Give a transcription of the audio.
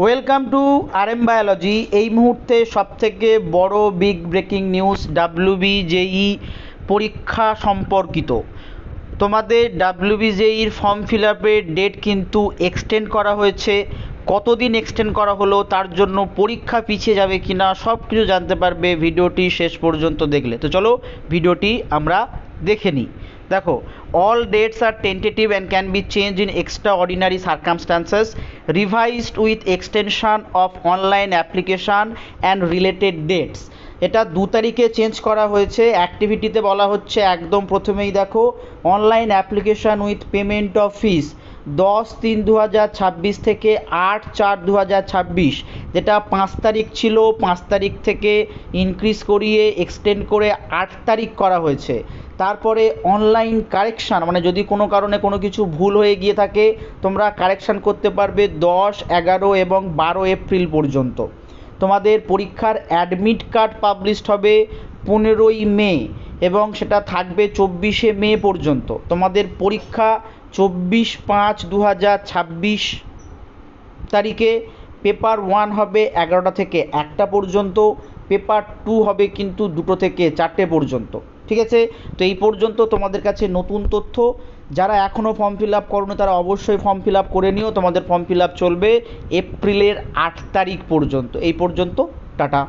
Welcome to RM biology. এই মুহূর্তে সবথেকে বড় বিগ ব্রেকিং নিউজ WBJEE পরীক্ষা সম্পর্কিত। তোমাদের WBJEEর ফর্ম ফিল আপের ডেট কিন্তু এক্সটেন্ড করা হয়েছে। কতদিন এক্সটেন্ড করা হলো, তার জন্য পরীক্ষা পিছিয়ে যাবে কি না সব কিছু জানতে পারবে ভিডিওটি শেষ পর্যন্ত দেখলে। তো চলো ভিডিওটি আমরা দেখে নিই। দেখো, all dates are tentative and can be changed in extraordinary circumstances, revised with extension of online application and related dates। এটা 2 তারিখে চেঞ্জ করা হয়েছে। অ্যাক্টিভিটিতে বলা হচ্ছে একদম প্রথমেই দেখো, online application with payment of fees 10/3/2026 থেকে 8/4/2026, যেটা 5 তারিখ ছিল 5 তারিখ থেকে ইনক্রিজ করিয়ে এক্সটেন্ড করে 8 তারিখ করা হয়েছে। তারপরে অনলাইন কারেকশান, মানে যদি কোনো কারণে কোনো কিছু ভুল হয়ে গিয়ে থাকে তোমরা কারেকশান করতে পারবে 10, 11 এবং 12 এপ্রিল পর্যন্ত। তোমাদের পরীক্ষার অ্যাডমিট কার্ড পাবলিশড হবে 15ই মে এবং সেটা থাকবে 24শে মে পর্যন্ত। তোমাদের পরীক্ষা 24/5/2026 তারিখে। পেপার 1 হবে 11টা থেকে 1টা পর্যন্ত, পেপার 2 হবে কিন্তু 2টো থেকে 4টে পর্যন্ত। ঠিক আছে, তো এই পর্যন্ত তোমাদের কাছে নতুন তথ্য। যারা এখনও ফর্ম ফিল আপ করোনি তারা অবশ্যই ফর্ম ফিল আপ করে নিও। তোমাদের ফর্ম ফিল আপ চলবে এপ্রিলের 8 তারিখ পর্যন্ত। এই পর্যন্ত, টাটা।